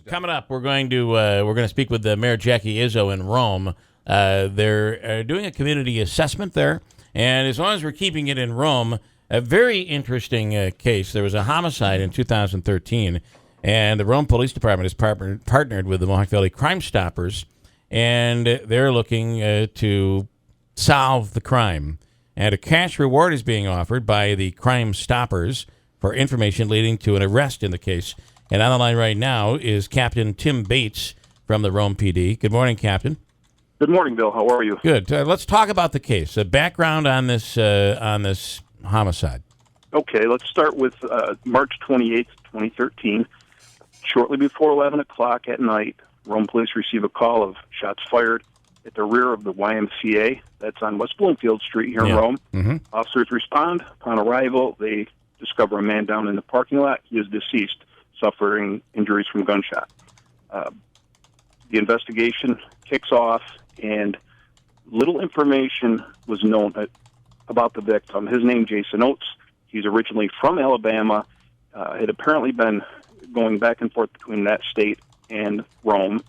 Coming up, we're going to speak with Mayor Jackie Izzo in Rome. They're doing a community assessment there, and as long as we're keeping it in Rome, a very interesting case. There was a homicide in 2013, and the Rome Police Department has partnered with the Mohawk Valley Crime Stoppers, and they're looking to solve the crime. And a cash reward is being offered by the Crime Stoppers for information leading to an arrest in the case. And on the line right now is Captain Tim Bates from the Rome PD. Good morning, Captain. Good morning, Bill. How are you? Good. Let's talk about the case. Background on this homicide. Okay, let's start with March 28th, 2013. Shortly before 11 o'clock at night, Rome police receive a call of shots fired at the rear of the YMCA. That's on West Bloomfield Street here in Rome. Mm-hmm. Officers respond. Upon arrival, they discover a man down in the parking lot. He is deceased, suffering injuries from gunshot. The investigation kicks off, and little information was known about the victim. His name, Jason Oates. He's originally from Alabama. Had apparently been going back and forth between that state and Rome.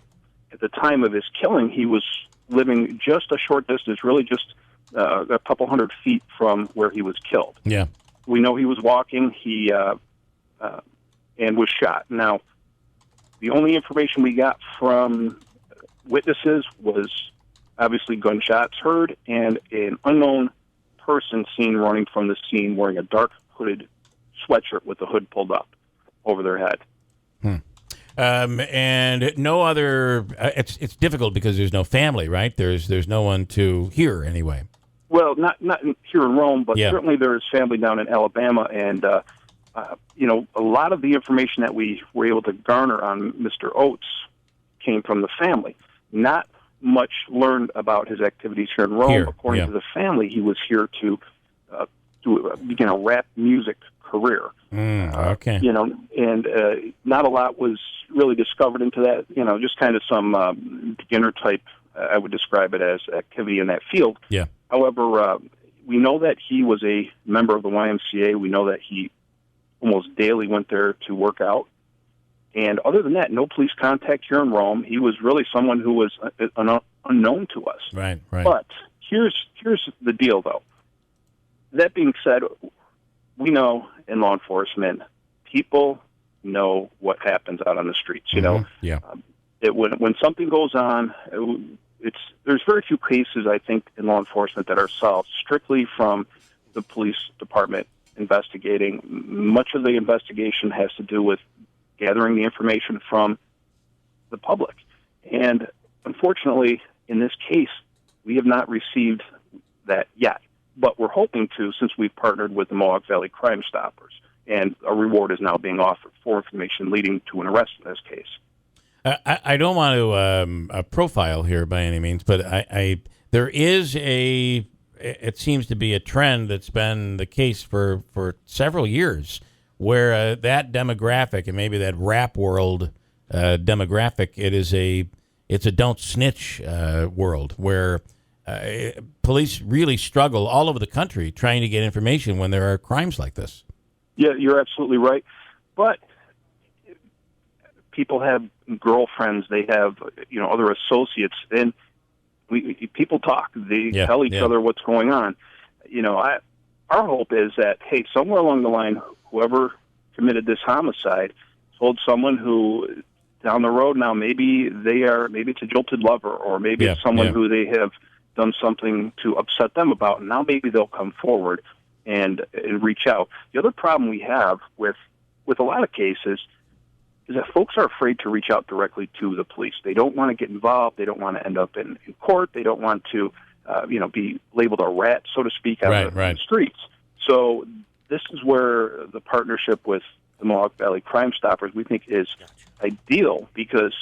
At the time of his killing, he was living just a short distance, really just a couple hundred feet from where he was killed. Yeah. We know he was walking. He and was shot. Now, the only information we got from witnesses was obviously gunshots heard and an unknown person seen running from the scene wearing a dark hooded sweatshirt with the hood pulled up over their head. And no other. It's difficult because there's no family, right? There's no one to hear anyway. Well, not here in Rome, but certainly there's family down in Alabama, and a lot of the information that we were able to garner on Mr. Oates came from the family. Not much learned about his activities here in Rome. According to the family, he was here to begin a rap music career. Okay. And not a lot was really discovered into that. Just kind of some beginner type, I would describe it as, activity in that field. Yeah. However, we know that he was a member of the YMCA. We know that he almost daily went there to work out. And other than that, no police contact here in Rome. He was really someone who was unknown to us. Right. But here's the deal, though. That being said, we know in law enforcement, people know what happens out on the streets. When something goes on, there's very few cases, I think, in law enforcement that are solved strictly from the police department investigating. Much of the investigation has to do with gathering the information from the public. And unfortunately, in this case, we have not received that yet. But we're hoping to, since we've partnered with the Mohawk Valley Crime Stoppers, and a reward is now being offered for information leading to an arrest in this case. I don't want to profile here by any means, but there is it seems to be a trend that's been the case for several years, where that demographic, and maybe that rap world demographic, it's a don't snitch world where police really struggle all over the country trying to get information when there are crimes like this. Yeah, you're absolutely right. But people have girlfriends, they have other associates, and people talk. They tell each other what's going on. Our hope is that, hey, somewhere along the line, whoever committed this homicide told someone who down the road now maybe it's a jilted lover, or maybe it's someone who they have done something to upset them about, and now maybe they'll come forward and reach out. The other problem we have with a lot of cases is that folks are afraid to reach out directly to the police. They don't want to get involved. They don't want to end up in court. They don't want to be labeled a rat, so to speak, out on the streets. So this is where the partnership with the Mohawk Valley Crime Stoppers, we think, is ideal, because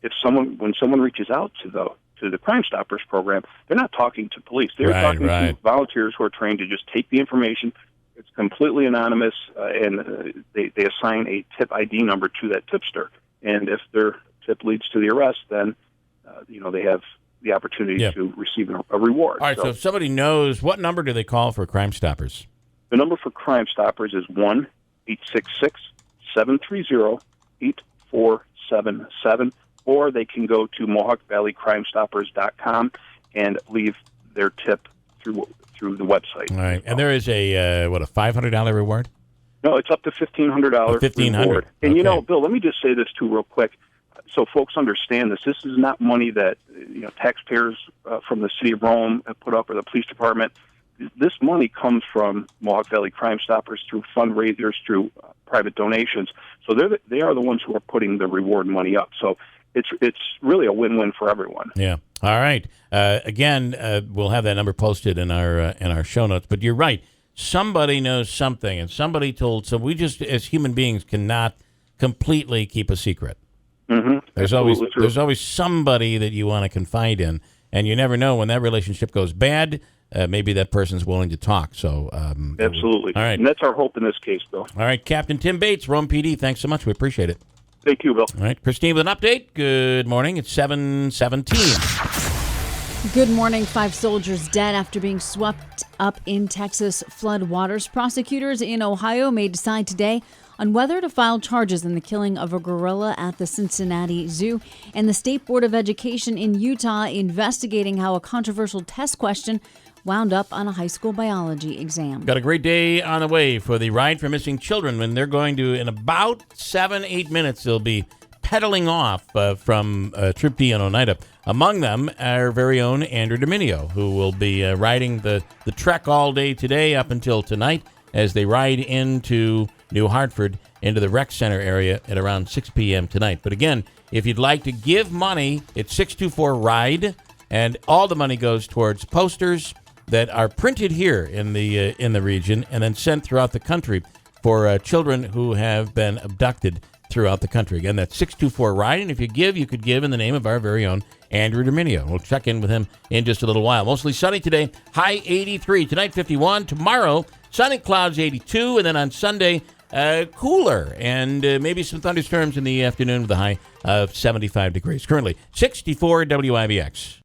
when someone reaches out to the Crime Stoppers program, they're not talking to police. They're talking to volunteers who are trained to just take the information. It's completely anonymous, and they assign a tip ID number to that tipster. And if their tip leads to the arrest, then they have the opportunity to receive a reward. All right, so if somebody knows, what number do they call for Crime Stoppers? The number for Crime Stoppers is 1-866-730-8466. 877, or they can go to MohawkValleyCrimeStoppers.com and leave their tip through the website. All right. And there is a $500 reward? No, it's up to $1,500 reward. And, okay. Bill, let me just say this, too, real quick, so folks understand this. This is not money that taxpayers from the city of Rome have put up, or the police department. This money comes from Mohawk Valley Crime Stoppers through fundraisers, through private donations. So they are the ones who are putting the reward money up. So it's really a win-win for everyone. Yeah. All right. Again, we'll have that number posted in our show notes. But you're right. Somebody knows something, and somebody told. So we just, as human beings, cannot completely keep a secret. Mm-hmm. There's always somebody that you want to confide in, and you never know when that relationship goes bad. Maybe that person's willing to talk. So absolutely. All right. And that's our hope in this case, Bill. All right, Captain Tim Bates, Rome PD. Thanks so much. We appreciate it. Thank you, Bill. All right, Christine with an update. Good morning. It's 7:17. Good morning. 5 soldiers dead after being swept up in Texas flood waters. Prosecutors in Ohio may decide today on whether to file charges in the killing of a gorilla at the Cincinnati Zoo. And the State Board of Education in Utah investigating how a controversial test question wound up on a high school biology exam. Got a great day on the way for the Ride for Missing Children when they're going to, in about 7-8 minutes, they'll be pedaling off from Troop D in Oneida. Among them, our very own Andrew Dominio, who will be riding the trek all day today up until tonight as they ride into New Hartford, into the rec center area at around 6 p.m. tonight. But again, if you'd like to give money, it's 624-RIDE, and all the money goes towards posters that are printed here in the region and then sent throughout the country for children who have been abducted throughout the country. Again, that's 624-RIDE, and if you give, you could give in the name of our very own Andrew Dominio. We'll check in with him in just a little while. Mostly sunny today, high 83. Tonight, 51. Tomorrow, sunny, clouds 82, and then on Sunday, cooler and maybe some thunderstorms in the afternoon with a high of 75 degrees. Currently, 64 WIBX.